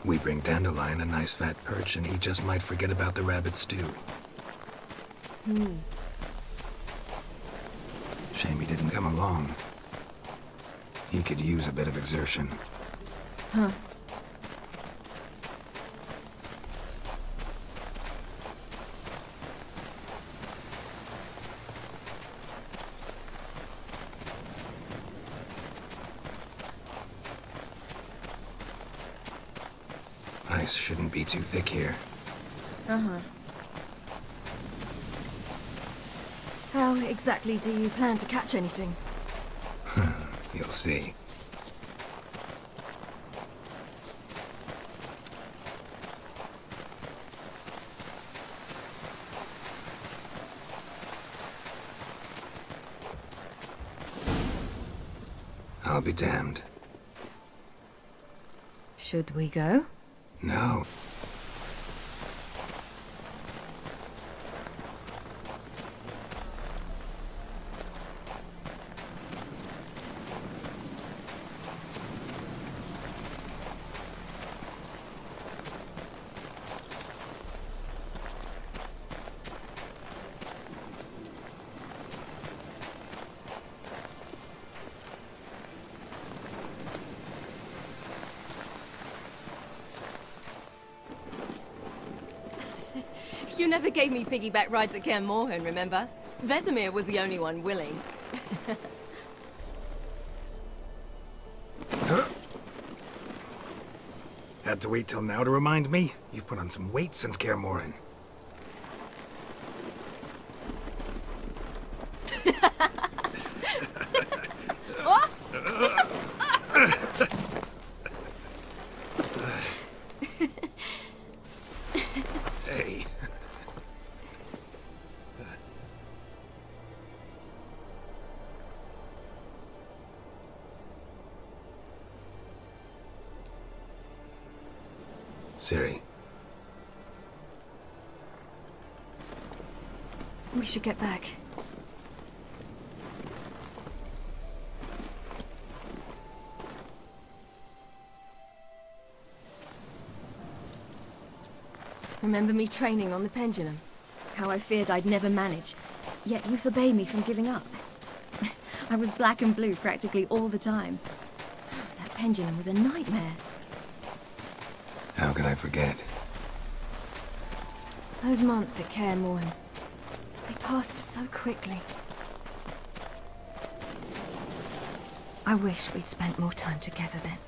We bring Dandelion a nice fat perch, and he just might forget about the rabbit stew. Shame he didn't come along. He could use a bit of exertion. Huh. Ice shouldn't be too thick here. Uh-huh. How exactly do you plan to catch anything? You'll see. I'll be damned. Should we go? No. You never gave me piggyback rides at Kaer Morhen, remember? Vesemir was the only one willing. Had to wait till now to remind me? You've put on some weight since Kaer Morhen. Hey. Ciri. We should get back. Remember me training on the pendulum? How I feared I'd never manage, yet you forbade me from giving up. I was black and blue practically all the time. That pendulum was a nightmare. How could I forget? Those months at Kaer Morhen, they passed so quickly. I wish we'd spent more time together then.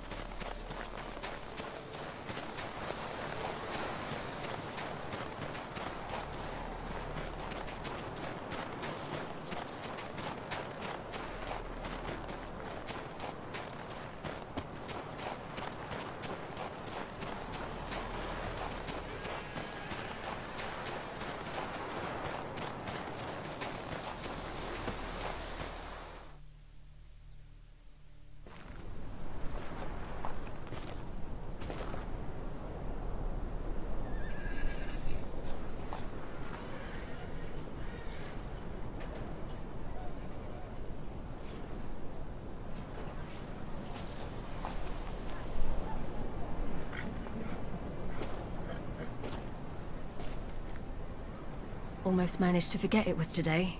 Almost managed to forget it was today.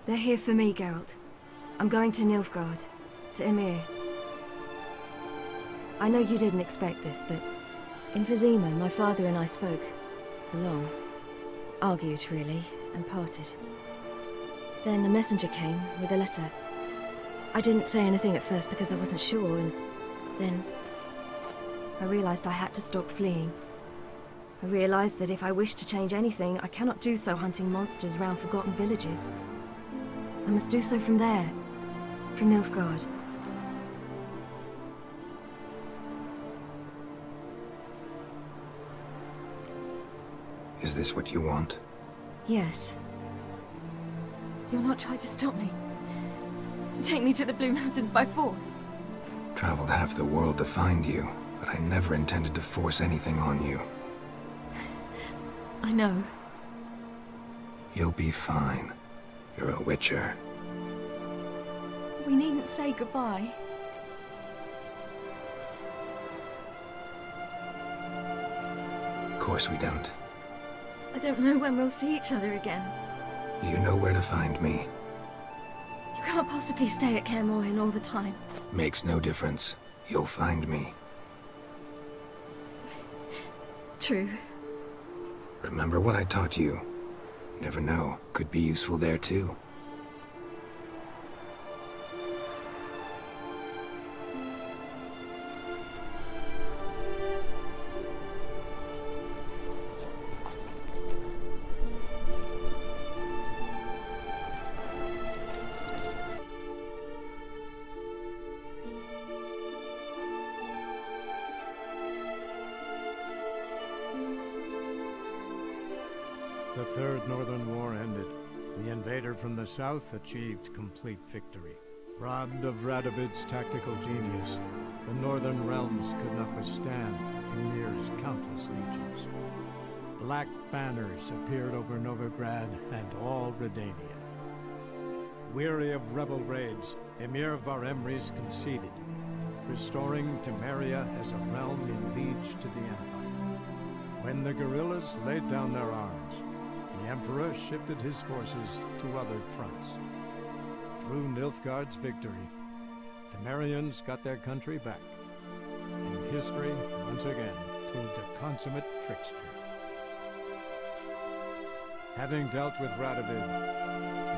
They're here for me, Geralt. I'm going to Nilfgaard, to Emir. I know you didn't expect this, but in Vizima, my father and I spoke. For long. Argued, really, and parted. Then a messenger came with a letter. I didn't say anything at first because I wasn't sure, and then I realized I had to stop fleeing. I realized that if I wish to change anything, I cannot do so hunting monsters around forgotten villages. I must do so from there, from Nilfgaard. Is this what you want? Yes. You'll not try to stop me. Take me to the Blue Mountains by force. Traveled half the world to find you, but I never intended to force anything on you. I know. You'll be fine. You're a Witcher. We needn't say goodbye. course we don't. I don't know when we'll see each other again. You know where to find me. You can't possibly stay at Kaer Morhen all the time. Makes no difference. You'll find me. True. Remember what I taught you. Never know. Could be useful there too. The Third Northern War ended. The invader from the south achieved complete victory. Robbed of Radovid's tactical genius, the northern realms could not withstand Ymir's countless legions. Black banners appeared over Novigrad and all Redania. Weary of rebel raids, Ymir Varemrys conceded, restoring Temeria as a realm in liege to the Empire. When the guerrillas laid down their arms, the Emperor shifted his forces to other fronts. Through Nilfgaard's victory, Temerians got their country back, and history once again proved a consummate trickster. Having dealt with Radovid,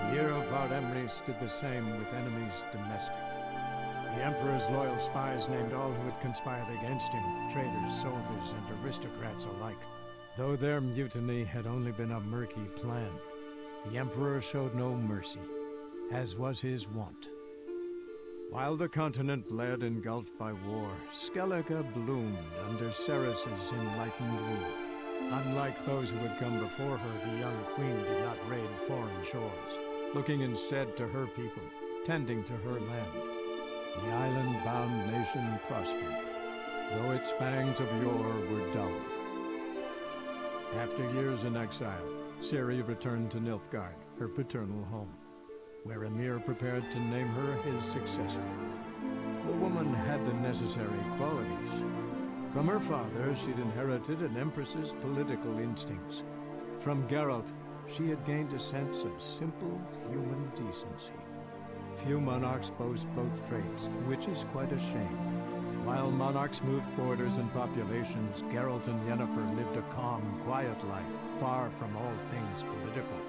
Ymir of Varemrys did the same with enemies domestic. The Emperor's loyal spies named all who had conspired against him, traitors, soldiers, and aristocrats alike. Though their mutiny had only been a murky plan, the Emperor showed no mercy, as was his wont. While the continent bled engulfed by war, Skellige bloomed under Ceres's enlightened rule. Unlike those who had come before her, the young queen did not raid foreign shores, looking instead to her people, tending to her land. The island-bound nation prospered, though its fangs of yore were dull. After years in exile, Ciri returned to Nilfgaard, her paternal home, where Ymir prepared to name her his successor. The woman had the necessary qualities. From her father, she'd inherited an empress's political instincts. From Geralt, she had gained a sense of simple human decency. Few monarchs boast both traits, which is quite a shame. While monarchs moved borders and populations, Geralt and Yennefer lived a calm, quiet life, far from all things political.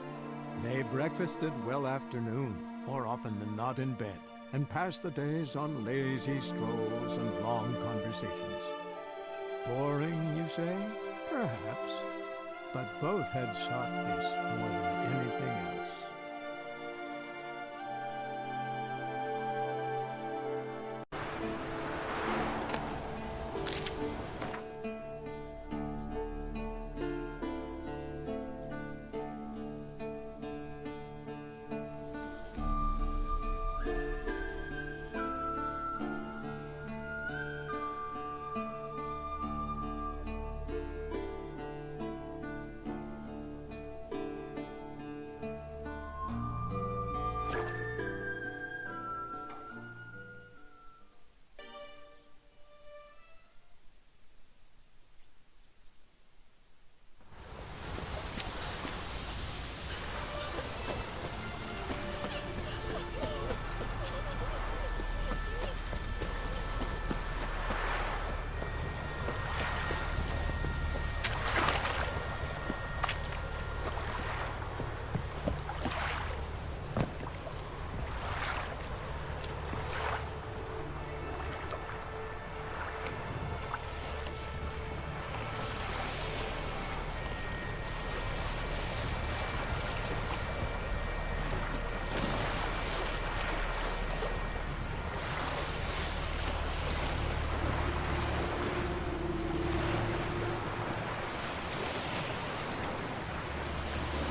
They breakfasted well after noon, more often than not in bed, and passed the days on lazy strolls and long conversations. Boring, you say? Perhaps. But both had sought this more than anything else.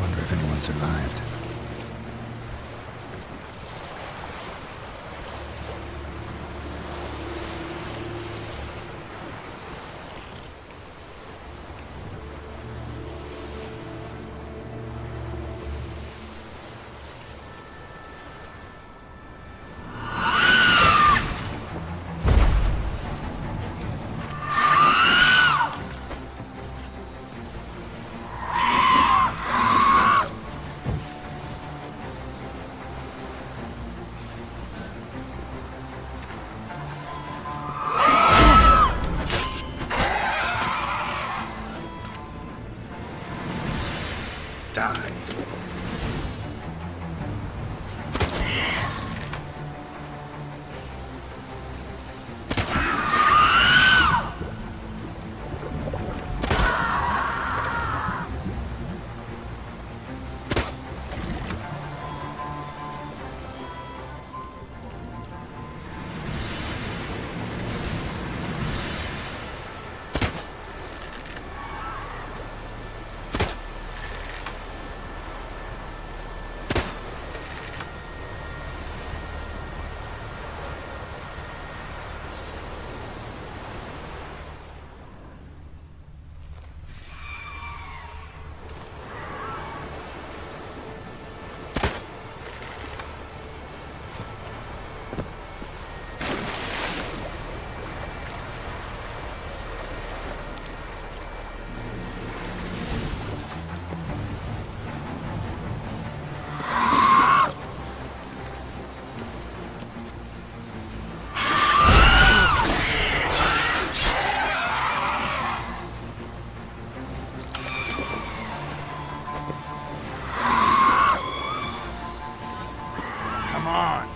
Wonder if anyone survived. Die. Come on.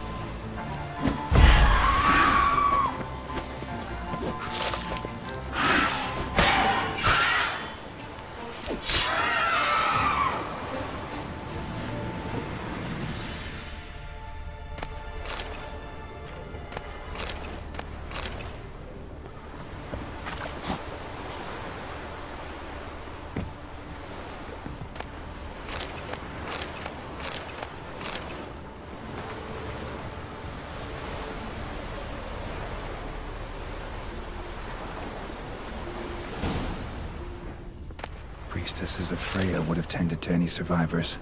Priestesses of Freya would have tended to any survivors.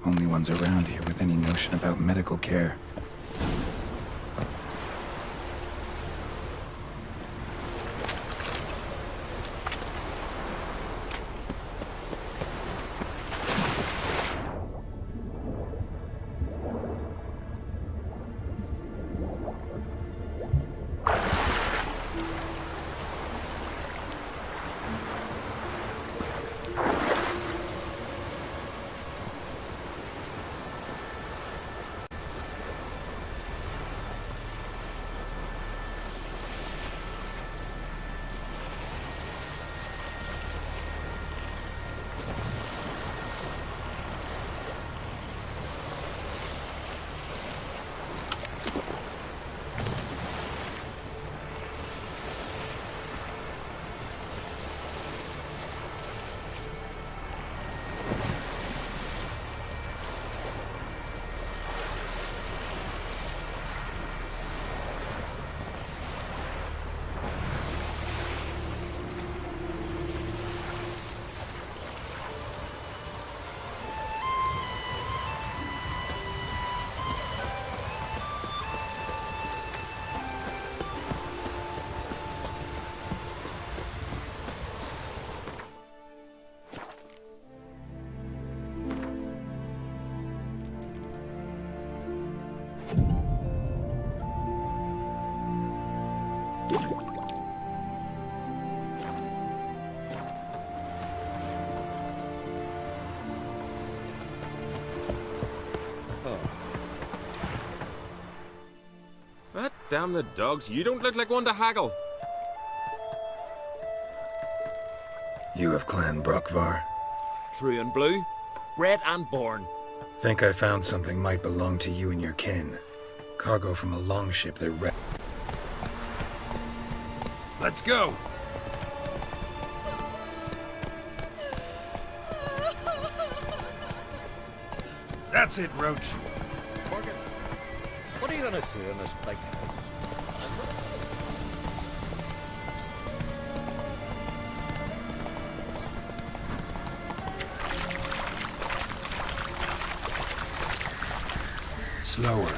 Only ones around here with any notion about medical care. Damn the dogs, you don't look like one to haggle. You of Clan Brockvar? True and blue, bred and born. Think I found something might belong to you and your kin. Cargo from a longship that Let's go. That's it, Roach. Morgan, what are you gonna do in this big house? slower.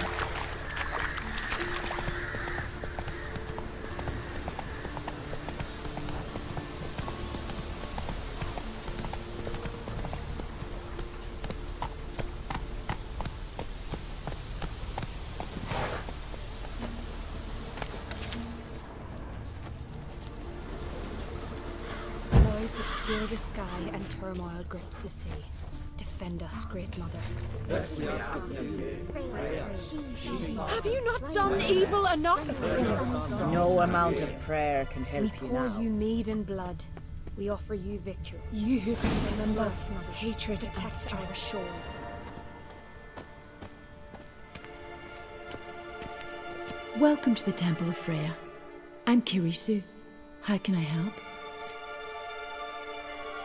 Obscure the sky and turmoil grips the sea. To defend us, Great Mother. Have you not done evil enough? No amount of prayer can help We you pour now. you mead and blood. We offer you victory. You who can remember hatred attacks our shores. Welcome to the Temple of Freya. I'm Kirisu. How can I help?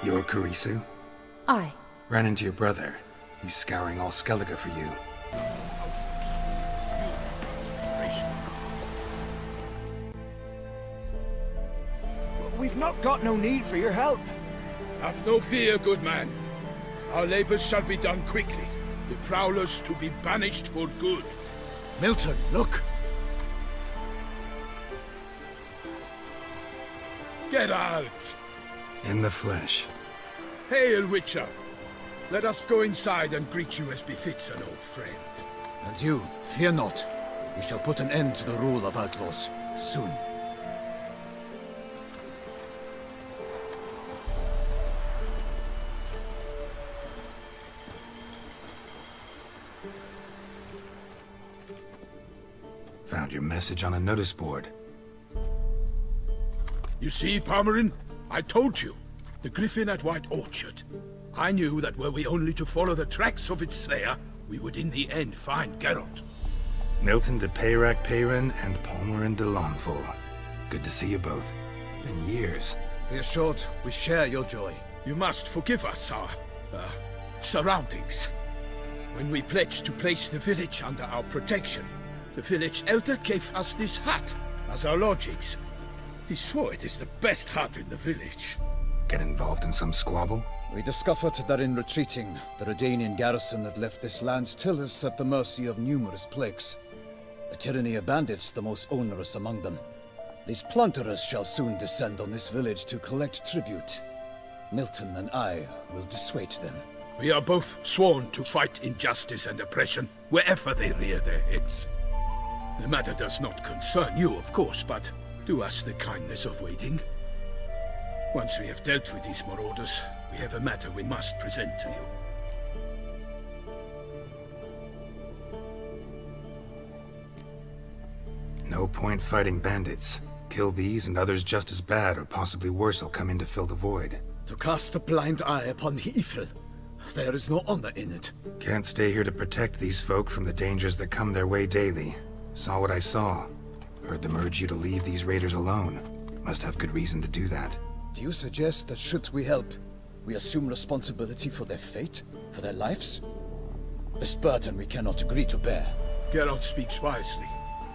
You're Karisu? Aye. Ran into your brother. He's scouring all Skellige for you. We've not got no need for your help. Have no fear, good man. Our labors shall be done quickly. The prowlers to be banished for good. Milton, look. Geralt! In the flesh. Hail, Witcher! Let us go inside and greet you as befits an old friend. And you, fear not. We shall put an end to the rule of outlaws, soon. Found your message on a notice board. You see, Palmerin? I told you. The griffin at White Orchard. I knew that were we only to follow the tracks of its slayer, we would in the end find Geralt. Milton de Peyrac Peyran and Palmerin de Lawnful. Good to see you both. Been years. Be assured, we share your joy. You must forgive us our, surroundings. When we pledged to place the village under our protection, the village elder gave us this hut as our lodgings. He swore it is the best hut in the village. Get involved in some squabble? We discovered that in retreating, the Redanian garrison had left this land still is at the mercy of numerous plagues. A tyranny of bandits, the most onerous among them. These plunderers shall soon descend on this village to collect tribute. Milton and I will dissuade them. We are both sworn to fight injustice and oppression wherever they rear their heads. The matter does not concern you, of course, but do us the kindness of waiting. Once we have dealt with these marauders, we have a matter we must present to you. No point fighting bandits. Kill these and others just as bad or possibly worse will come in to fill the void. To cast a blind eye upon the evil. There is no honor in it. Can't stay here to protect these folk from the dangers that come their way daily. Saw what I saw. Heard them urge you to leave these raiders alone. Must have good reason to do that. Do you suggest that should we help, we assume responsibility for their fate, for their lives? This burden we cannot agree to bear. Geralt speaks wisely.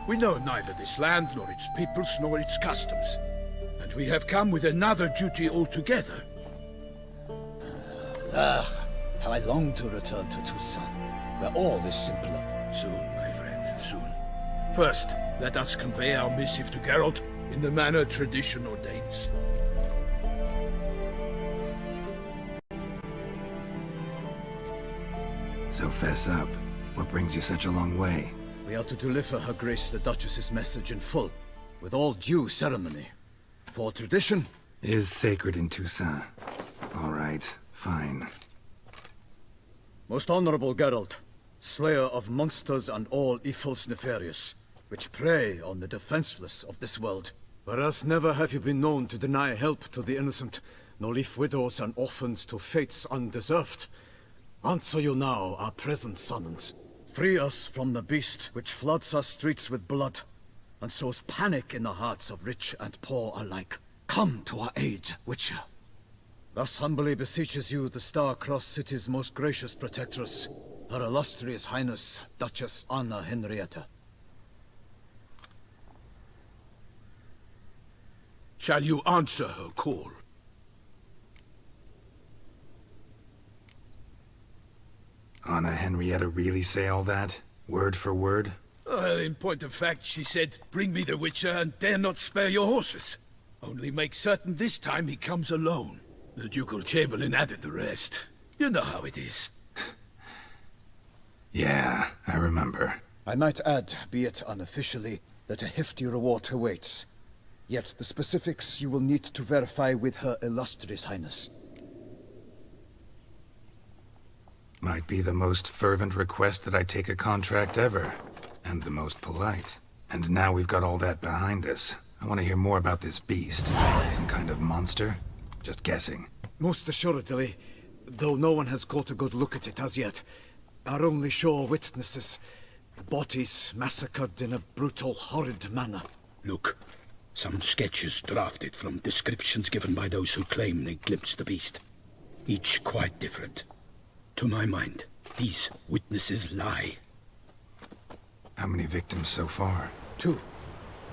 We know neither this land, nor its peoples, nor its customs. And we have come with another duty altogether. How I long to return to Toussaint, where all is simpler. Soon, my friend, soon. First, let us convey our missive to Geralt in the manner tradition ordains. So fess up. What brings you such a long way? We are to deliver Her Grace the Duchess's message in full, with all due ceremony. For tradition is sacred in Toussaint. All right, fine. Most honorable Geralt, slayer of monsters and all evils nefarious, which prey on the defenseless of this world. Whereas never have you been known to deny help to the innocent, nor leave widows and orphans to fates undeserved. Answer you now our present summons. Free us from the beast which floods our streets with blood, and sows panic in the hearts of rich and poor alike. Come to our aid, Witcher. Thus humbly beseeches you the Star-Crossed City's most gracious protectress, Her Illustrious Highness, Duchess Anna Henrietta. Shall you answer her call? Anna Henrietta really say all that? Word for word? Well, in point of fact, she said, bring me the Witcher and dare not spare your horses. Only make certain this time he comes alone. The Ducal Chamberlain added the rest. You know how it is. Yeah, I remember. I might add, be it unofficially, that a hefty reward awaits. Yet the specifics you will need to verify with Her Illustrious Highness. Might be the most fervent request that I take a contract ever. And the most polite. And now we've got all that behind us. I want to hear more about this beast. Some kind of monster? Just guessing. Most assuredly, though no one has caught a good look at it as yet. Our only sure witnesses. Bodies massacred in a brutal, horrid manner. Look, some sketches drafted from descriptions given by those who claim they glimpsed the beast. Each quite different. To my mind, these witnesses lie. How many victims so far? 2.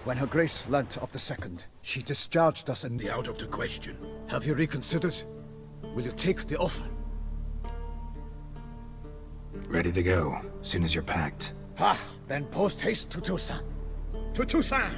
When Her Grace learnt of the second, she discharged us and... Out of the question. Have you reconsidered? Will you take the offer? Ready to go, soon as you're packed. Ah, then post haste to Toussaint. To Toussaint!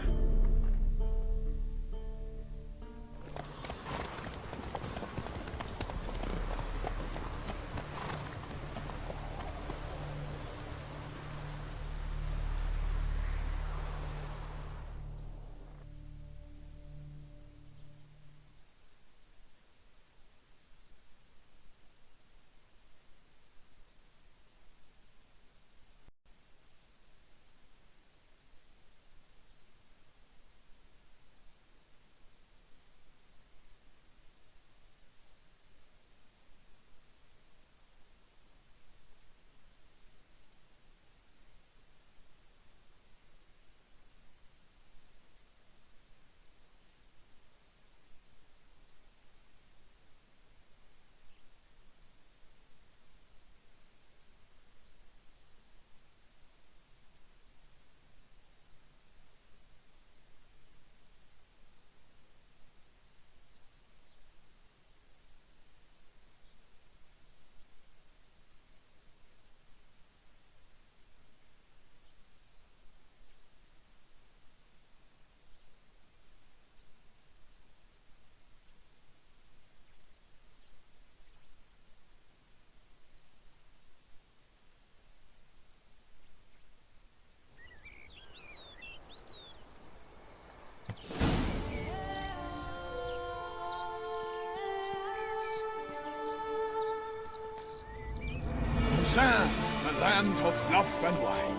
Toussaint, the land of love and wine.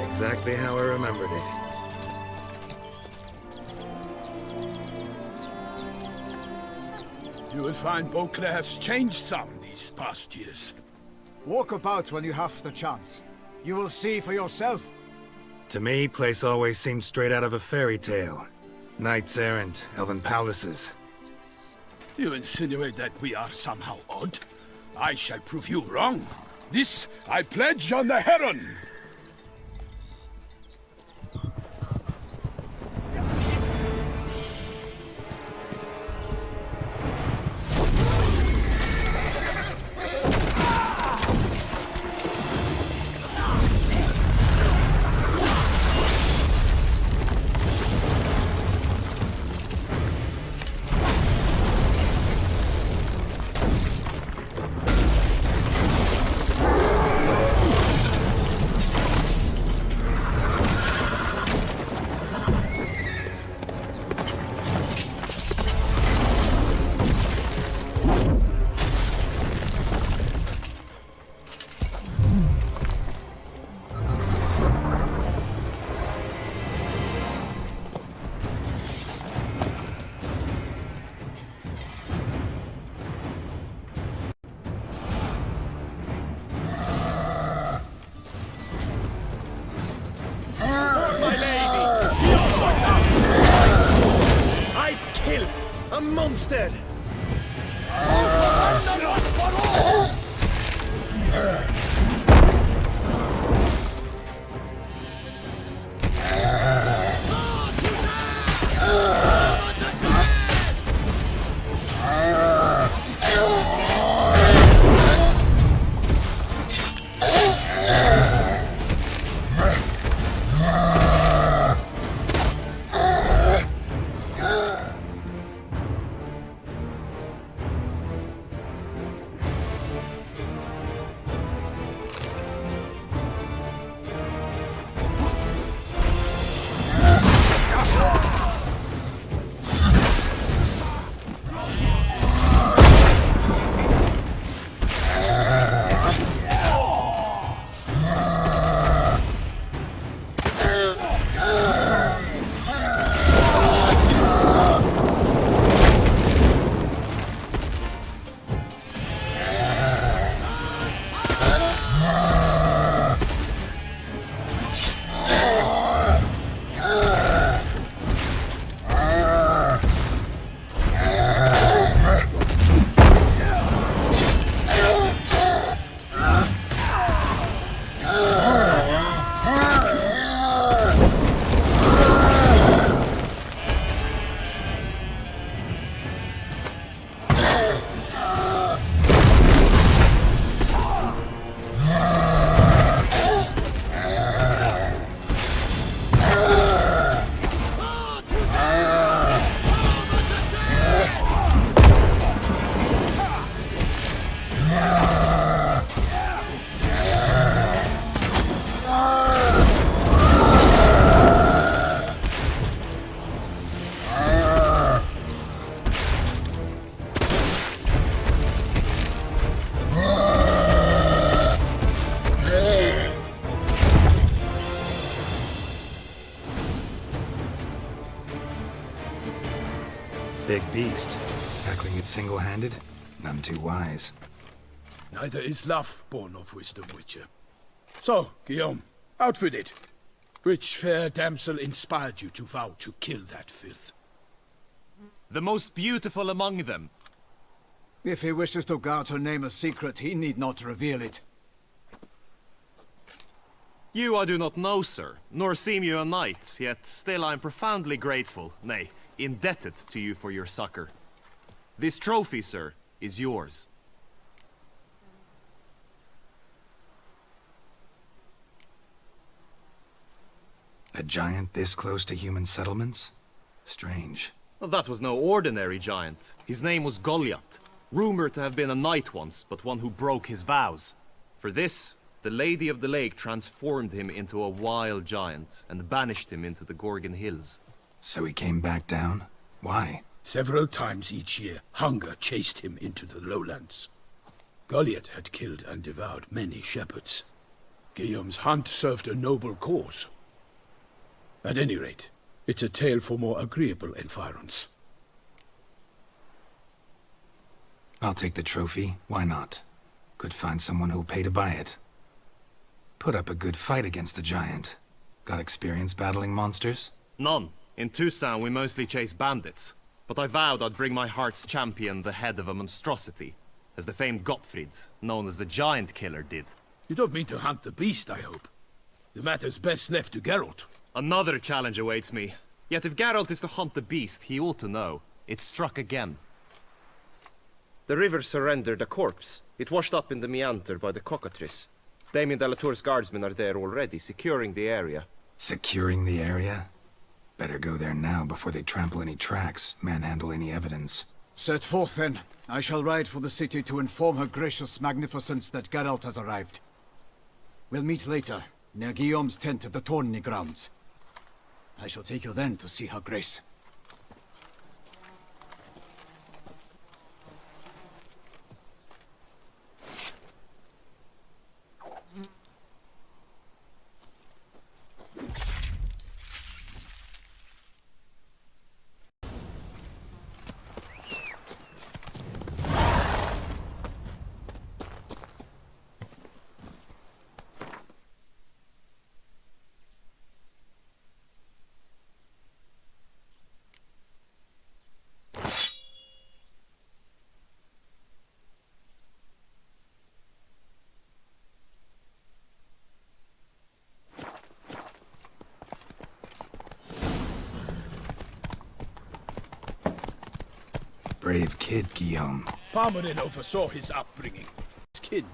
Exactly how I remembered it. You will find Beauclair has changed some these past years. Walk about when you have the chance. You will see for yourself. To me, place always seemed straight out of a fairy tale. Knights errant, elven palaces. You insinuate that we are somehow odd? I shall prove you wrong. This I pledge on the Heron! Monster! big beast. Tackling it single-handed? None too wise. Neither is love born of wisdom, Witcher. So, Guillaume, out with it. Which fair damsel inspired you to vow to kill that filth? The most beautiful among them. If he wishes to guard her name a secret, he need not reveal it. You I do not know, sir, nor seem you a knight, yet still I am profoundly grateful, nay, indebted to you for your succor. This trophy, sir, is yours. A giant this close to human settlements? Strange. Well, that was no ordinary giant. His name was Goliath, rumored to have been a knight once, but one who broke his vows. For this, the Lady of the Lake transformed him into a wild giant and banished him into the Gorgon Hills. So he came back down? Why? Several times each year, hunger chased him into the lowlands. Goliath had killed and devoured many shepherds. Guillaume's hunt served a noble cause. At any rate, it's a tale for more agreeable environs. I'll take the trophy. Why not? Could find someone who'll pay to buy it. Put up a good fight against the giant. Got experience battling monsters? None. In Toussaint we mostly chase bandits. But I vowed I'd bring my heart's champion the head of a monstrosity, as the famed Gottfried, known as the Giant Killer, did. You don't mean to hunt the beast, I hope. The matter's best left to Geralt. Another challenge awaits me. Yet if Geralt is to hunt the beast, he ought to know. It struck again. The river surrendered a corpse. It washed up in the meander by the cockatrice. Damien de la Tour's guardsmen are there already, securing the area. Securing the area? Better go there now before they trample any tracks, manhandle any evidence. Set forth then. I shall ride for the city to inform her gracious magnificence that Geralt has arrived. We'll meet later, near Guillaume's tent at the Tourney grounds. I shall take you then to see her grace. Brave kid, Guillaume. Parmanin oversaw his upbringing. His kin.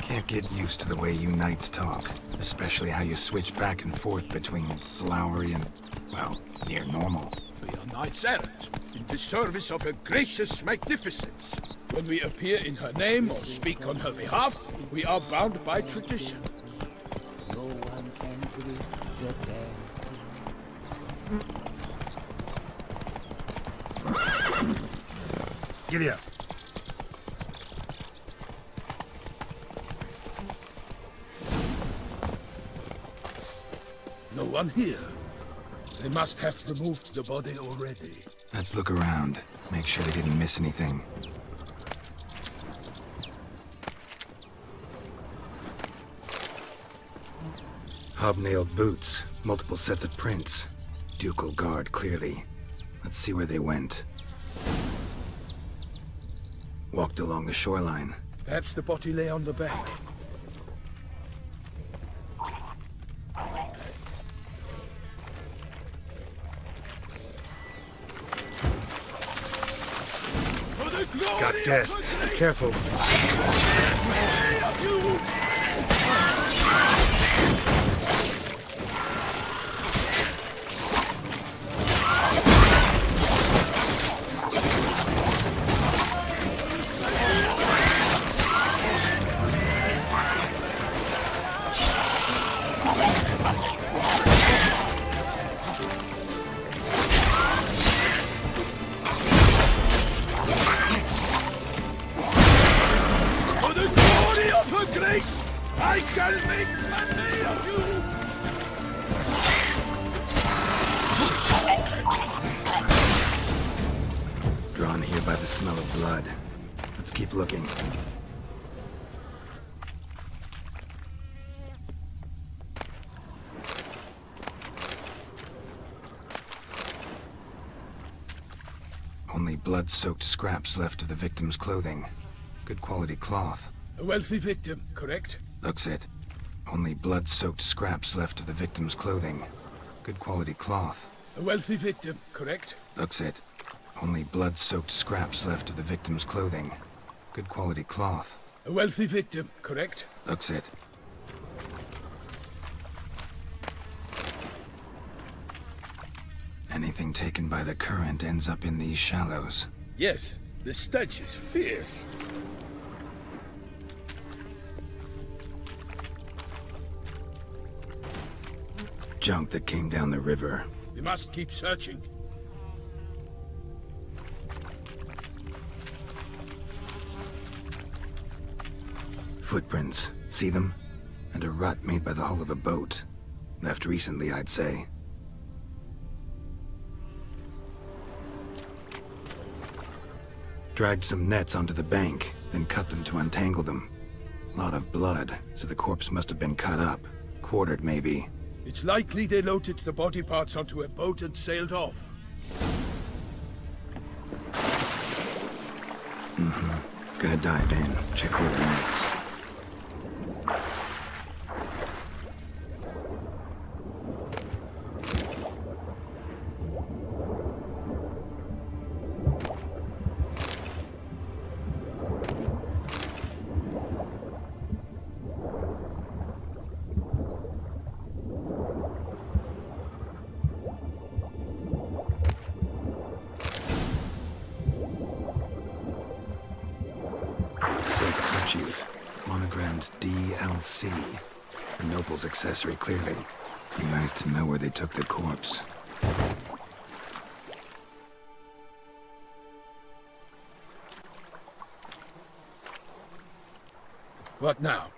Can't get used to the way you knights talk, especially how you switch back and forth between flowery and, well, near normal. We are knights errant, in the service of her gracious magnificence. When we appear in her name or speak on her behalf, we are bound by tradition. No one can bridge the gap. Giddy up. No one here. They must have removed the body already. Let's look around. Make sure they didn't miss anything. Hobnailed boots, multiple sets of prints. Ducal guard, clearly. Let's see where they went. Walked along the shoreline. Perhaps the body lay on the bank. Got guests. Careful. For the glory of her grace, I shall make plenty of you! Drawn here by the smell of blood. Let's keep looking. Only blood-soaked scraps left of the victim's clothing. Good quality cloth. A wealthy victim, correct? Looks it. Only blood-soaked scraps left of the victim's clothing. Good quality cloth. A wealthy victim, correct? Looks it. Only blood-soaked scraps left of the victim's clothing. Good quality cloth. A wealthy victim, correct? Looks it. Anything taken by the current ends up in these shallows. Yes, the stench is fierce. Junk that came down the river. We must keep searching. Footprints. See them? And a rut made by the hull of a boat. Left recently, I'd say. Dragged some nets onto the bank, then cut them to untangle them. Lot of blood, so the corpse must have been cut up. Quartered, maybe. It's likely they loaded the body parts onto a boat and sailed off. Gonna dive in, check where the nets. Silk kerchief, monogrammed DLC. A noble's accessory, clearly. Be nice to know where they took the corpse. What now?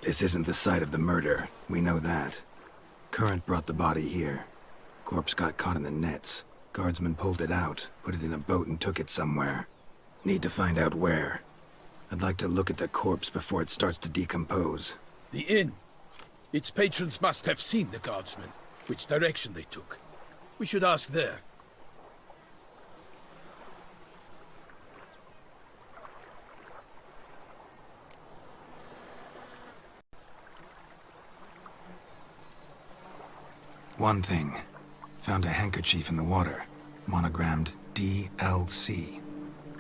This isn't the site of the murder. We know that. Current brought the body here. Corpse got caught in the nets. Guardsmen pulled it out, put it in a boat and took it somewhere. Need to find out where. I'd like to look at the corpse before it starts to decompose. The inn. Its patrons must have seen the guardsmen, which direction they took. We should ask there. One thing. Found a handkerchief in the water. Monogrammed DLC.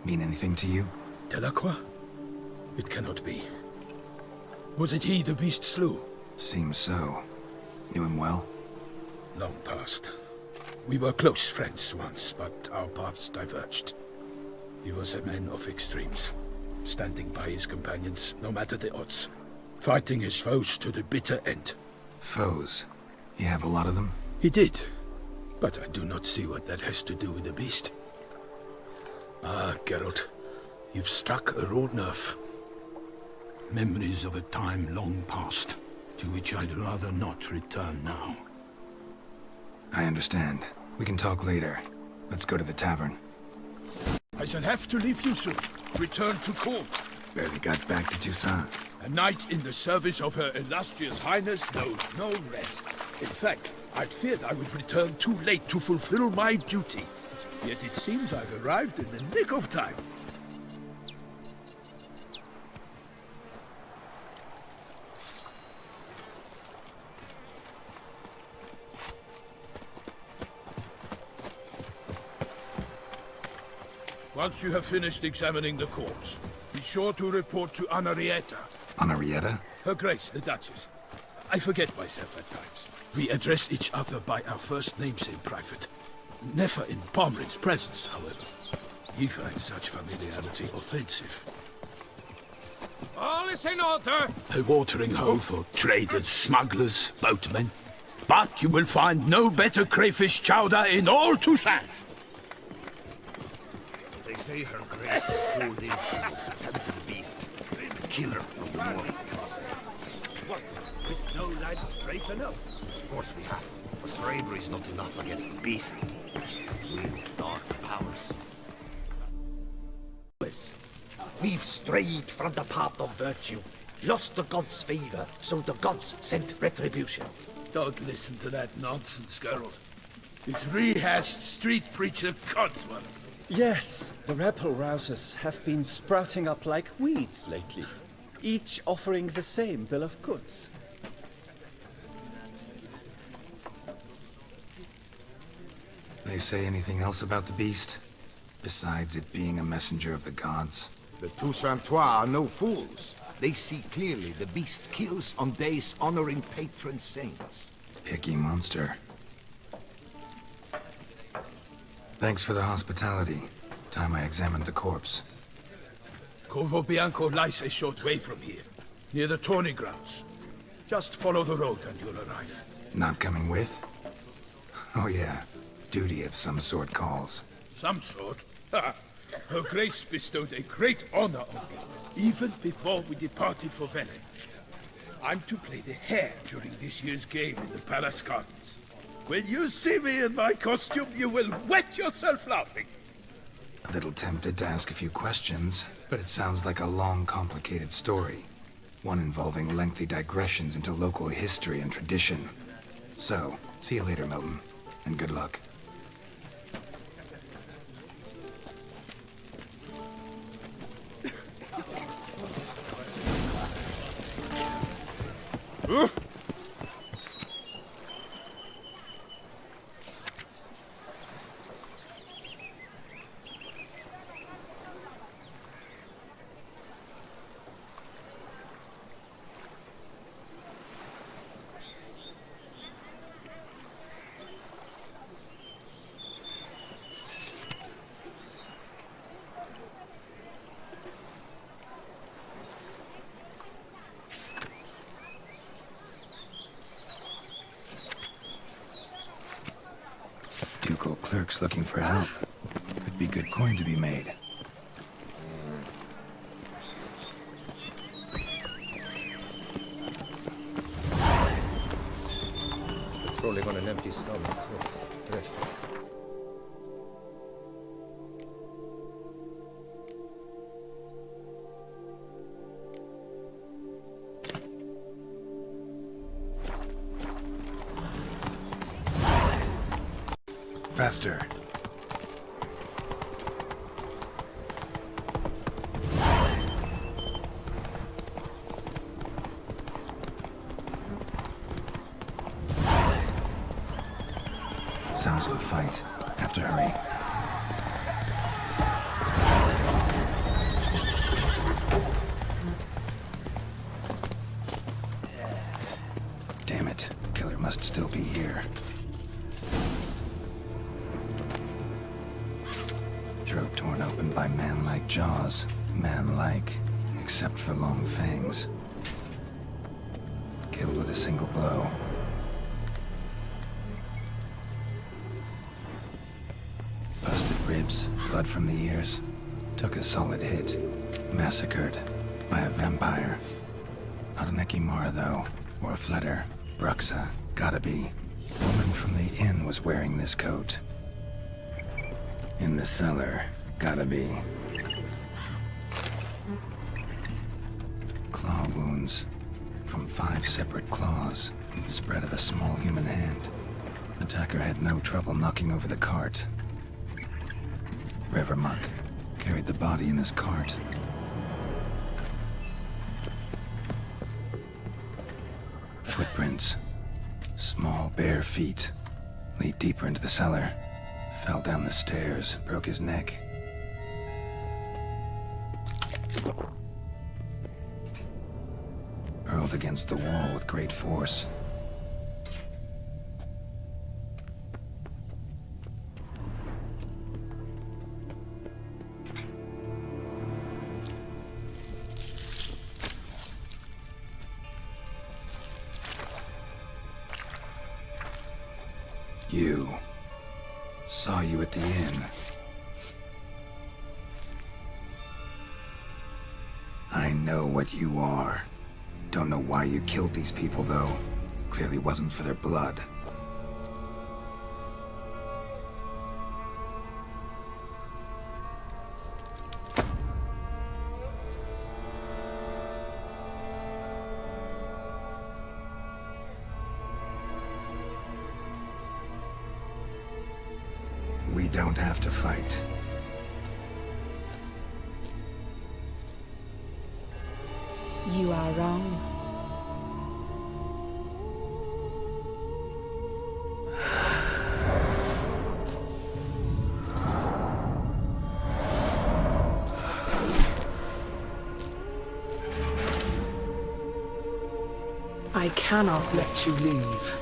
Mean anything to you? Delacroix? It cannot be. Was it he the beast slew? Seems so. Knew him well? Long past. We were close friends once, but our paths diverged. He was a man of extremes, standing by his companions, no matter the odds. Fighting his foes to the bitter end. Foes? You have a lot of them? He did, but I do not see what that has to do with the beast. Ah, Geralt, you've struck a raw nerve. Memories of a time long past, to which I'd rather not return now. I understand. We can talk later. Let's go to the tavern. I shall have to leave you soon. Return to court. Barely got back to Toussaint. A knight in the service of Her Illustrious Highness knows no rest. In fact, I'd feared I would return too late to fulfill my duty. Yet it seems I've arrived in the nick of time. Once you have finished examining the corpse, be sure to report to Anarietta. Anarietta? Her Grace, the Duchess. I forget myself at times. We address each other by our first names in private. Never in Pomrin's presence, however. He finds such familiarity offensive. All is in order! A watering hole for traders, smugglers, boatmen. But you will find no better crayfish chowder in all Toussaint. They say her grace is pulled in to the beast. The killer of the North. What? With no lads brave enough? Of course we have. But bravery's not enough against the beast. It wields dark powers. We've strayed from the path of virtue, lost the gods' favor, so the gods sent retribution. Don't listen to that nonsense, Geralt. It's rehashed street preacher Codswell. Yes, the rebel rousers have been sprouting up like weeds lately, each offering the same bill of goods. They say anything else about the beast? Besides it being a messenger of the gods? The Toussaintois are no fools. They see clearly the beast kills on days honoring patron saints. Picky monster. Thanks for the hospitality. Time I examined the corpse. Corvo Bianco lies a short way from here, near the tourney grounds. Just follow the road and you'll arrive. Not coming with? Oh yeah, duty of some sort calls. Some sort? Ha! Her Grace bestowed a great honor on me, even before we departed for Velen. I'm to play the hare during this year's game in the palace gardens. When you see me in my costume, you will wet yourself laughing. A little tempted to ask a few questions, but it sounds like a long, complicated story. One involving lengthy digressions into local history and tradition. So, see you later, Milton, and good luck. Ducal clerks looking for help. Could be good coin to be made. Patrolling on an empty stomach. Dreadful. Faster. Sounds of a fight. Have to hurry. Damn it. Killer must still be here. Throat torn open by man-like jaws. Man-like, except for long fangs. Killed with a single blow. Busted ribs, blood from the ears. Took a solid hit. Massacred by a vampire. Not an Ekimara, though, or a Fletter. Bruxa, gotta be. Woman from the inn was wearing this coat. In the cellar, gotta be. Claw wounds from 5 separate claws, spread of a small human hand. Attacker had no trouble knocking over the cart. Revermuck carried the body in his cart. Footprints, small bare feet, lead deeper into the cellar. Fell down the stairs, broke his neck. Hurled against the wall with great force. You. Saw you at the inn. I know what you are. Don't know why you killed these people, though. Clearly wasn't for their blood. We don't have to fight. You are wrong. I cannot let you leave.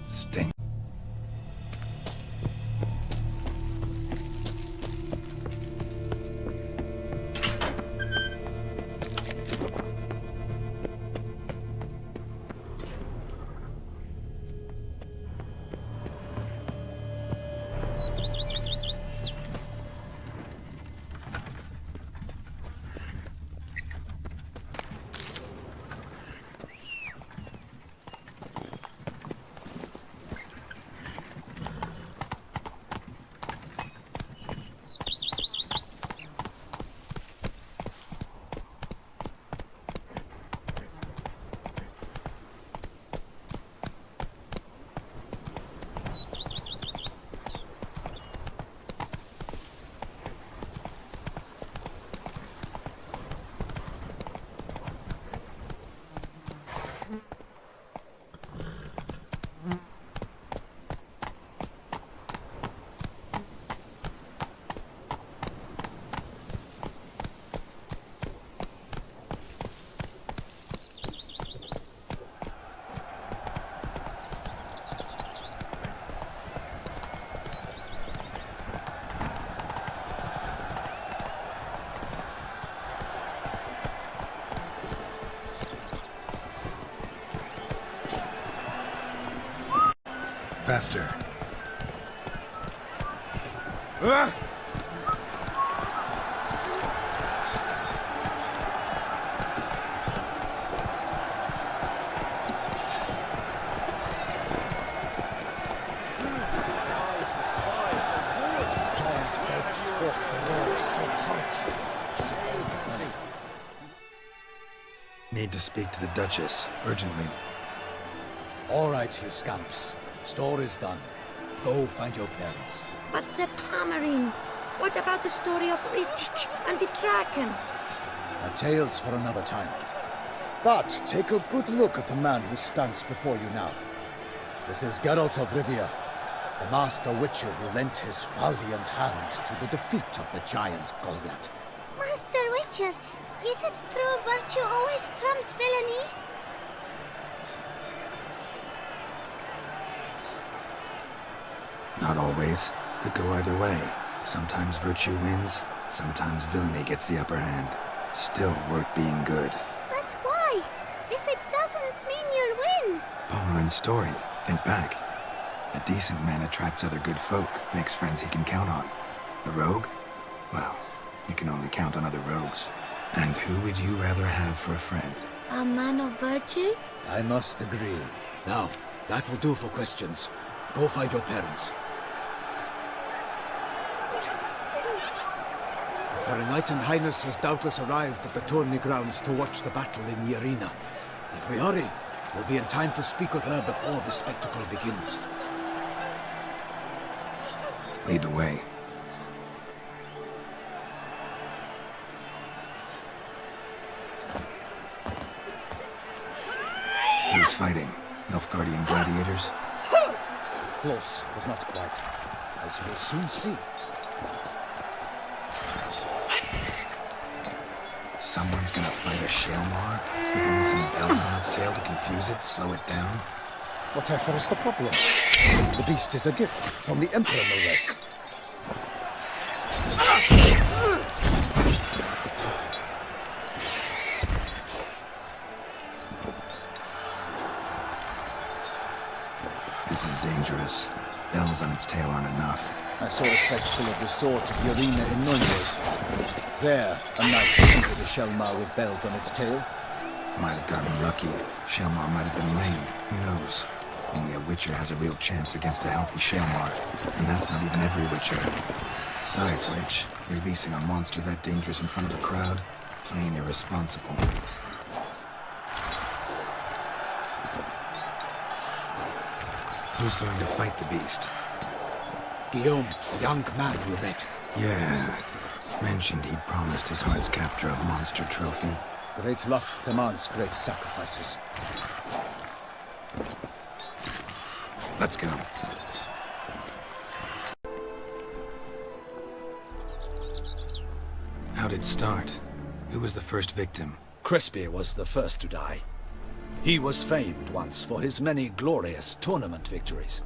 Stink. Faster. Need to speak to the Duchess, urgently. All right, you scamps. Store is done. Go find your parents. But the Palmerine, what about the story of Rittik and the dragon? A tale's for another time. But take a good look at the man who stands before you now. This is Geralt of Rivia, the master witcher who lent his valiant hand to the defeat of the giant Goliath. Master Witcher, is it true virtue always trumps villainy? Not always. Could go either way. Sometimes virtue wins, sometimes villainy gets the upper hand. Still worth being good. But why? If it doesn't mean you'll win. Palmerin's story. Think back. A decent man attracts other good folk, makes friends he can count on. A rogue? Well, you can only count on other rogues. And who would you rather have for a friend? A man of virtue? I must agree. Now, that will do for questions. Go find your parents. Her Enlightened Highness has doubtless arrived at the tourney grounds to watch the battle in the arena. If we hurry, we'll be in time to speak with her before the spectacle begins. Lead the way. Who's fighting? Nilfgaardian gladiators? Close, but not quite. As you will soon see. Someone's gonna fight a Shelmar? With only some bells on its tail to confuse it, slow it down? Whatever is the problem? The beast is a gift from the Emperor, no less. This is dangerous. Bells on its tail aren't enough. I saw a spectacle of the sort at the arena in Nuremberg. There, a knight entered a Shelmar with bells on its tail. Might have gotten lucky. Shelmar might have been lame. Who knows? Only a Witcher has a real chance against a healthy Shelmar, and that's not even every Witcher. Besides which, releasing a monster that dangerous in front of a crowd, plain irresponsible. Who's going to fight the beast? Guillaume, the young man you met. Yeah. Mentioned he'd promised his heart's captor a monster trophy. Great love demands great sacrifices. Let's go. How'd it start? Who was the first victim? Crespi was the first to die. He was famed once for his many glorious tournament victories.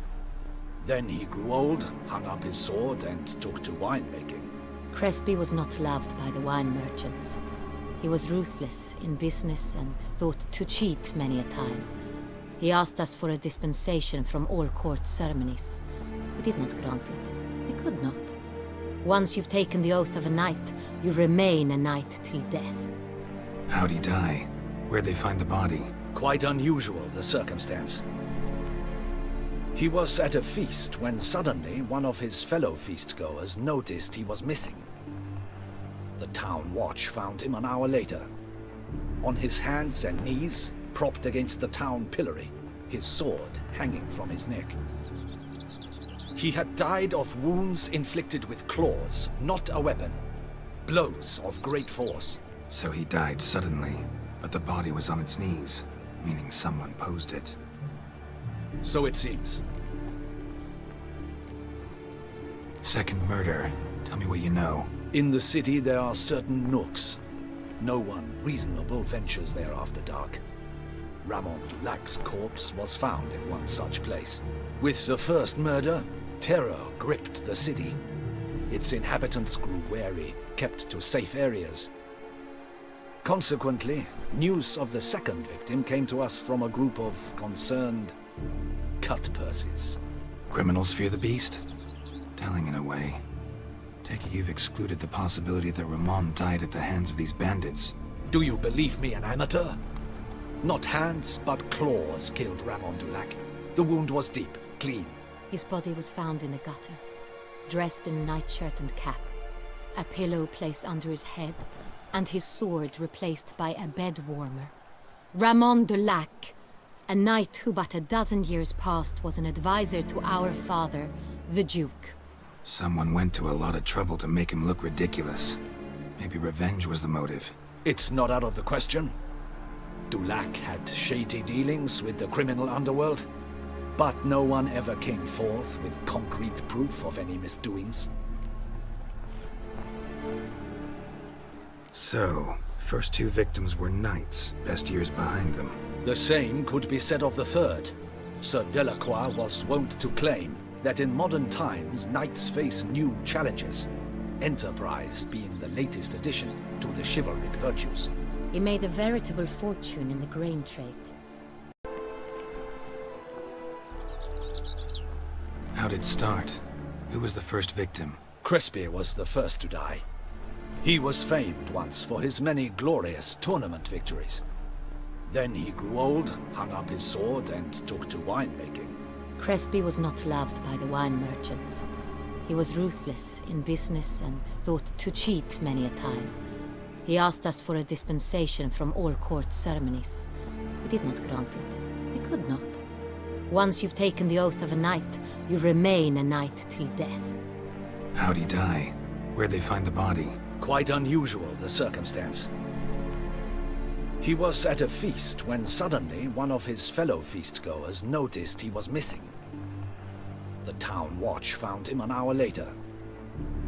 Then he grew old, hung up his sword, and took to winemaking. Crespi was not loved by the wine merchants. He was ruthless in business and thought to cheat many a time. He asked us for a dispensation from all court ceremonies. We did not grant it. We could not. Once you've taken the oath of a knight, you remain a knight till death. How'd he die? Where'd they find the body? Quite unusual, the circumstance. He was at a feast when suddenly one of his fellow feastgoers noticed he was missing. The town watch found him an hour later. On his hands and knees, propped against the town pillory, his sword hanging from his neck. He had died of wounds inflicted with claws, not a weapon. Blows of great force. So he died suddenly, but the body was on its knees, meaning someone posed it. So it seems. Second murder. Tell me what you know. In the city there are certain nooks. No one reasonable ventures there after dark. Ramon Dulac's corpse was found in one such place. With the first murder, terror gripped the city. Its inhabitants grew wary, kept to safe areas. Consequently, news of the second victim came to us from a group of concerned cut-purses. Criminals fear the beast? Telling in a way. Take it you've excluded the possibility that Ramon died at the hands of these bandits. Do you believe me an amateur? Not hands, but claws killed Ramon Dulac. The wound was deep, clean. His body was found in the gutter, dressed in nightshirt and cap, a pillow placed under his head, and his sword replaced by a bed warmer. Ramon Dulac, a knight who but a dozen years past was an advisor to our father, the Duke. Someone went to a lot of trouble to make him look ridiculous. Maybe revenge was the motive. It's not out of the question. Dulac had shady dealings with the criminal underworld, but no one ever came forth with concrete proof of any misdoings. So, first two victims were knights, best years behind them. The same could be said of the third. Sir Delacroix was wont to claim that in modern times knights face new challenges, enterprise being the latest addition to the chivalric virtues. He made a veritable fortune in the grain trade. How'd it start? Who was the first victim? Crespi was the first to die. He was famed once for his many glorious tournament victories. Then he grew old, hung up his sword, and took to winemaking. Crespi was not loved by the wine merchants. He was ruthless in business and thought to cheat many a time. He asked us for a dispensation from all court ceremonies. We did not grant it. We could not. Once you've taken the oath of a knight, you remain a knight till death. How'd he die? Where'd they find the body? Quite unusual, the circumstance. He was at a feast when suddenly one of his fellow feastgoers noticed he was missing. The town watch found him an hour later,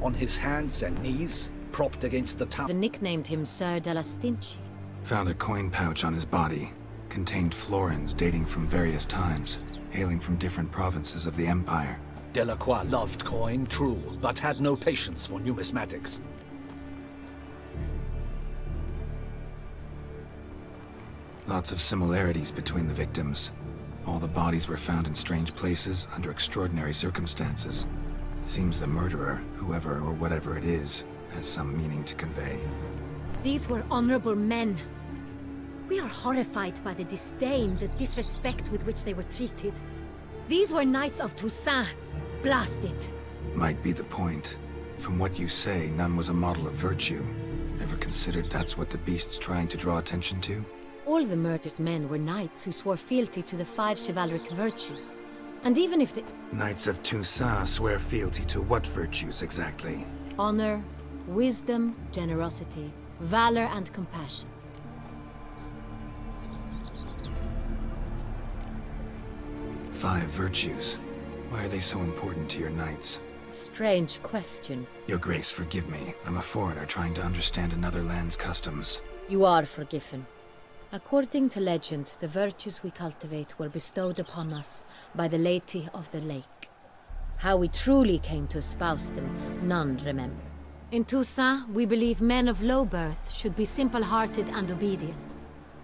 on his hands and knees, propped against the town. They nicknamed him Sir della Stinci. Found a coin pouch on his body. Contained florins dating from various times, hailing from different provinces of the Empire. Delacroix loved coin, true, but had no patience for numismatics. Lots of similarities between the victims. All the bodies were found in strange places under extraordinary circumstances. Seems the murderer, whoever or whatever it is, has some meaning to convey. These were honorable men. We are horrified by the disdain, the disrespect with which they were treated. These were knights of Toussaint. Blast it. Might be the point. From what you say, none was a model of virtue. Ever considered that's what the beast's trying to draw attention to? All the murdered men were knights who swore fealty to the 5 chivalric virtues. And even if the... Knights of Toussaint swear fealty to what virtues exactly? Honor, wisdom, generosity, valor, and compassion. Five virtues. Why are they so important to your knights? Strange question. Your Grace, forgive me. I'm a foreigner trying to understand another land's customs. You are forgiven. According to legend, the virtues we cultivate were bestowed upon us by the Lady of the Lake. How we truly came to espouse them, none remember. In Toussaint, we believe men of low birth should be simple-hearted and obedient.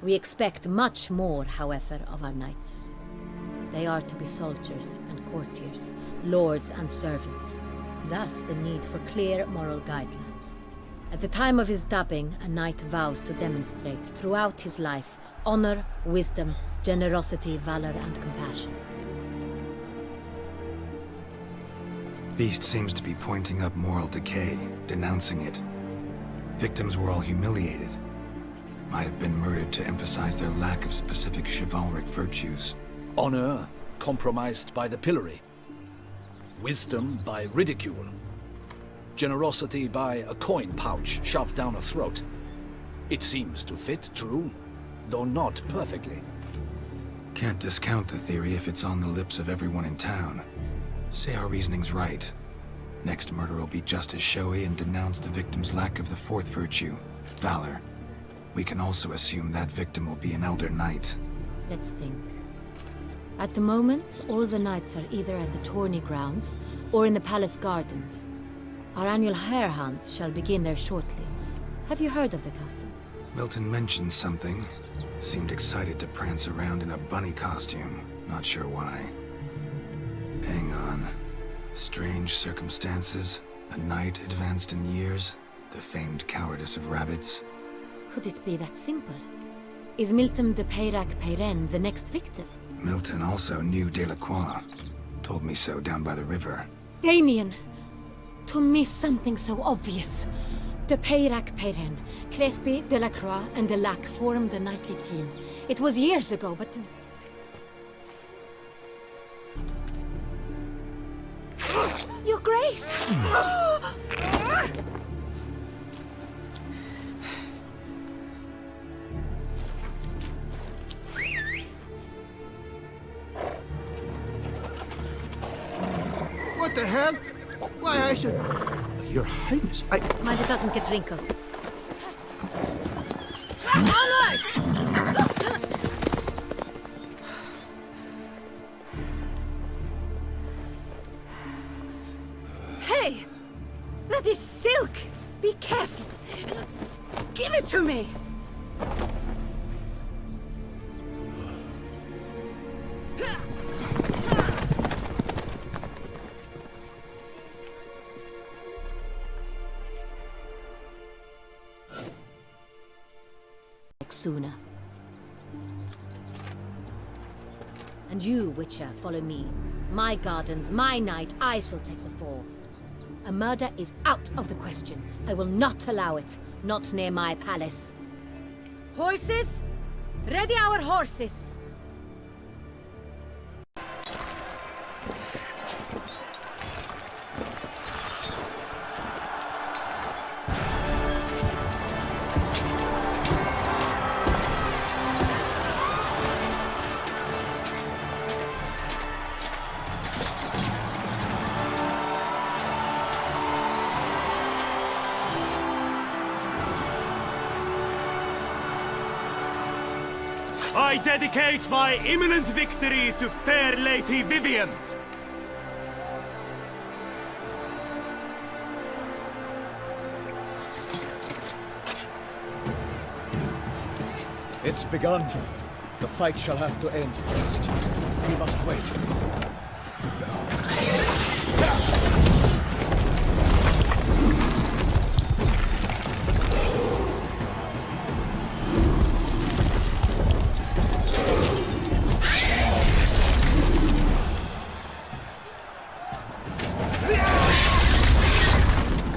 We expect much more, however, of our knights. They are to be soldiers and courtiers, lords and servants. Thus the need for clear moral guidelines. At the time of his dubbing, a knight vows to demonstrate throughout his life honor, wisdom, generosity, valor, and compassion. Beast seems to be pointing up moral decay, denouncing it. Victims were all humiliated. Might have been murdered to emphasize their lack of specific chivalric virtues. Honor compromised by the pillory. Wisdom by ridicule. Generosity by a coin pouch shoved down a throat. It seems to fit, true, though not perfectly. Can't discount the theory if it's on the lips of everyone in town. Say our reasoning's right. Next murder will be just as showy and denounce the victim's lack of the fourth virtue, valor. We can also assume that victim will be an elder knight. Let's think. At the moment, all the knights are either at the tourney grounds or in the palace gardens. Our annual hare hunt shall begin there shortly. Have you heard of the custom? Milton mentioned something. Seemed excited to prance around in a bunny costume. Not sure why. Hang on. Strange circumstances. A knight advanced in years. The famed cowardice of rabbits. Could it be that simple? Is Milton de Peyrac-Peyren the next victim? Milton also knew Delacroix. Told me so down by the river. Damien! To miss something so obvious. De Peyrac-Peyren, Crespi, Delacroix, and Delac formed the knightly team. It was years ago, but... Your Grace! What the hell? Why, I should... Your Highness, I... Mind it doesn't get wrinkled. Onward! Hey! That is silk! Be careful! Give it to me! Sooner. And you, Witcher, follow me. My gardens, my night, I shall take the fall. A murder is out of the question. I will not allow it. Not near my palace. Horses? Ready our horses! I dedicate my imminent victory to fair Lady Vivian. It's begun. The fight shall have to end first. We must wait.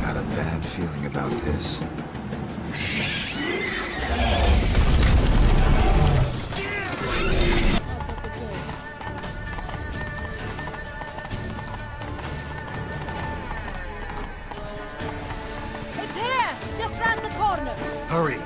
Got a bad feeling about this. It's here! Just round the corner! Hurry!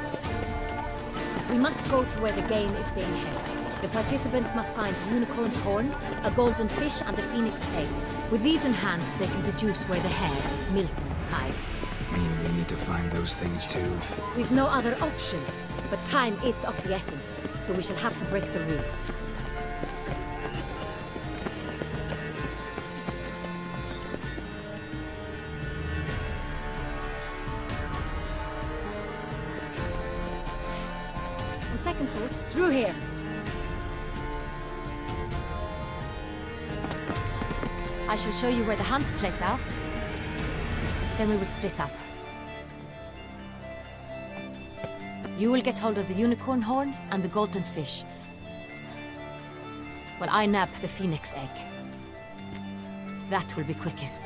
We must go to where the game is being held. The participants must find a unicorn's horn, a golden fish, and a phoenix egg. With these in hand, they can deduce where the hare, Milton, hides. Mean we need to find those things too? We've no other option, but time is of the essence, so we shall have to break the rules. On second thought, through here. I shall show you where the hunt plays out. Then we will split up. You will get hold of the unicorn horn and the golden fish, while I nab the phoenix egg. That will be quickest.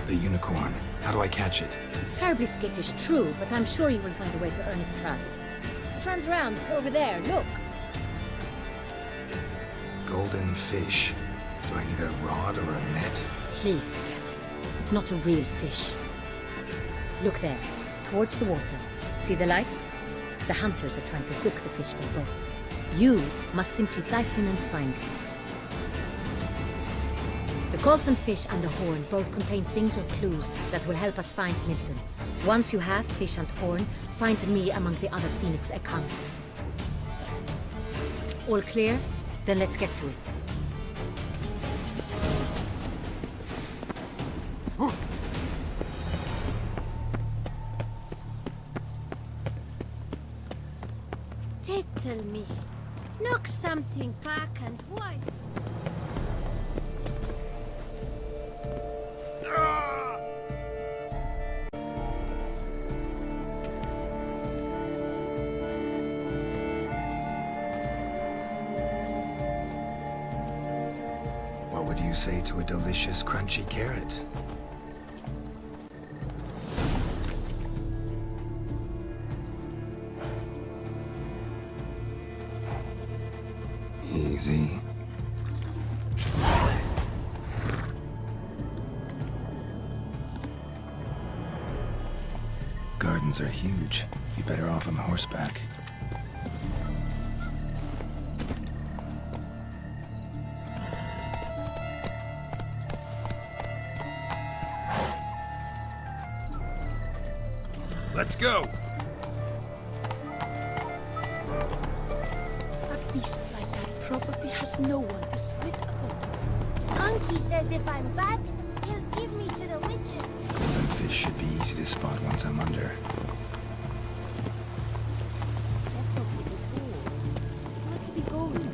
The unicorn. How do I catch it? It's terribly skittish, true, but I'm sure you will find a way to earn its trust. Turns around, over there, look. Golden fish. Do I need a rod or a net? Please, it's not a real fish. Look there, towards the water. See the lights? The hunters are trying to hook the fish from boats. You must simply dive in and find it. The golden fish and the horn both contain things or clues that will help us find Milton. Once you have fish and horn, find me among the other phoenix egg hunters. All clear? Then let's get to it. Tell me, Noxa something black and white. What would you say to a delicious, crunchy carrot? Easy. Gardens are huge. You better off on horseback. Let's go! A beast like that probably has no one to split upon. Unky says if I'm bad, he'll give me to the witches. That fish should be easy to spot once I'm under. That's not good at all. It must be golden.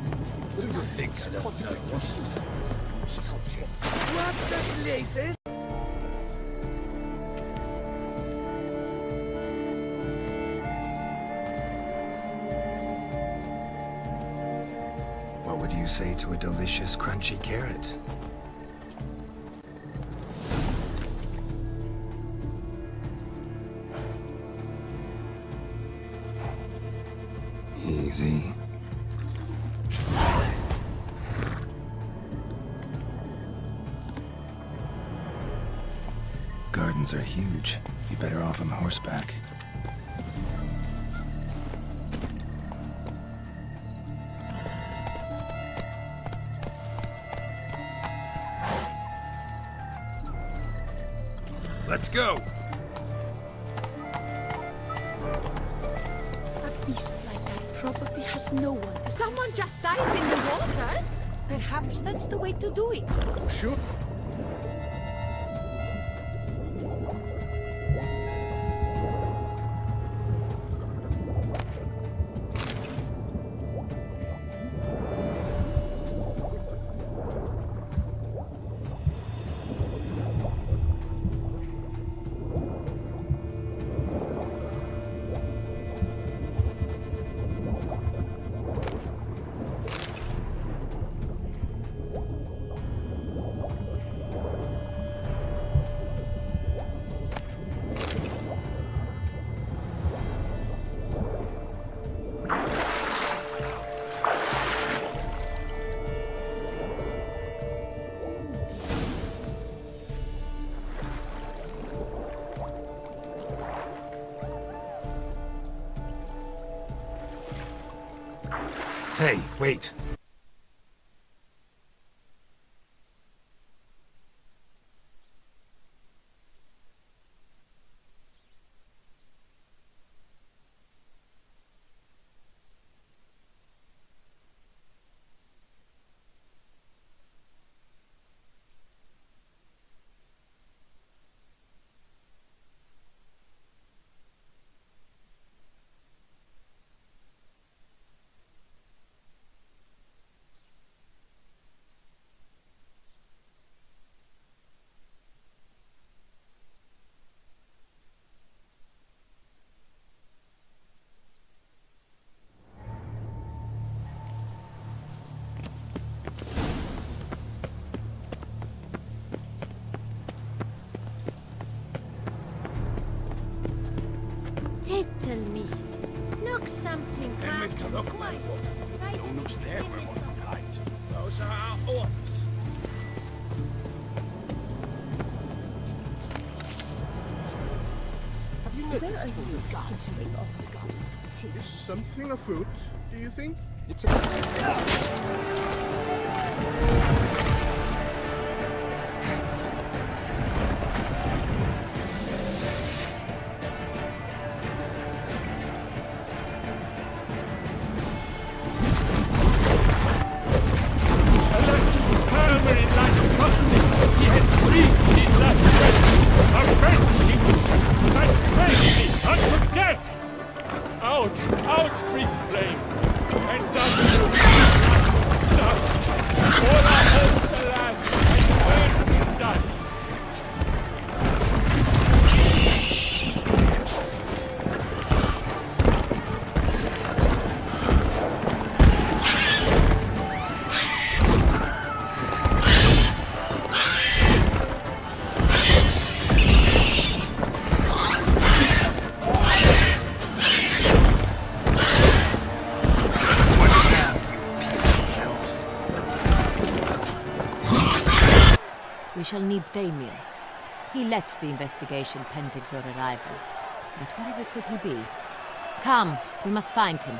Do you think so? What the blazes? What would you say to a delicious, crunchy carrot? Easy. Gardens are huge. You better off on horseback. Let's go! A beast like that probably has no one to... Someone just dive in the water? Perhaps that's the way to do it. Sure. Hey, wait. Tell me. Look something black and white. Right? No looks there where one hides. Those are our orders. Have you noticed all the guards skipping off the gardens? Is something a fruit, do you think? It's a... Out, brief flame, and thus we shall need Damien. He led the investigation pending your arrival. But wherever could he be? Come, we must find him.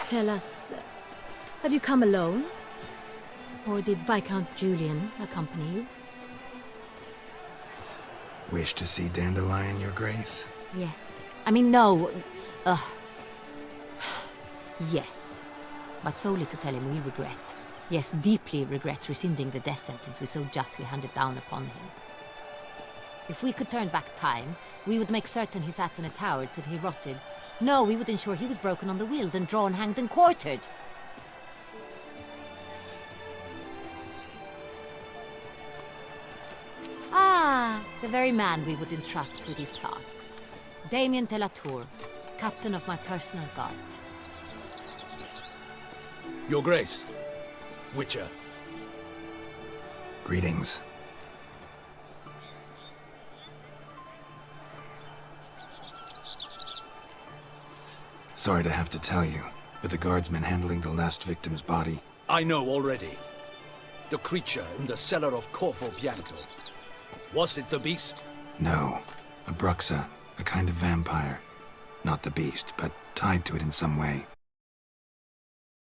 Tell us, have you come alone? Or did Viscount Julian accompany you? Wish to see Dandelion, Your Grace? Yes. I mean, no. Yes. But solely to tell him we regret. Yes, deeply regret rescinding the death sentence we so justly handed down upon him. If we could turn back time, we would make certain he sat in a tower till he rotted. No, we would ensure he was broken on the wheel, then drawn, hanged, and quartered. Ah, the very man we would entrust with these tasks. Damien de la Tour, captain of my personal guard. Your Grace. Witcher. Greetings. Sorry to have to tell you, but the guardsman handling the last victim's body... I know already. The creature in the cellar of Corvo Bianco. Was it the beast? No. A Bruxa, a kind of vampire. Not the beast, but tied to it in some way.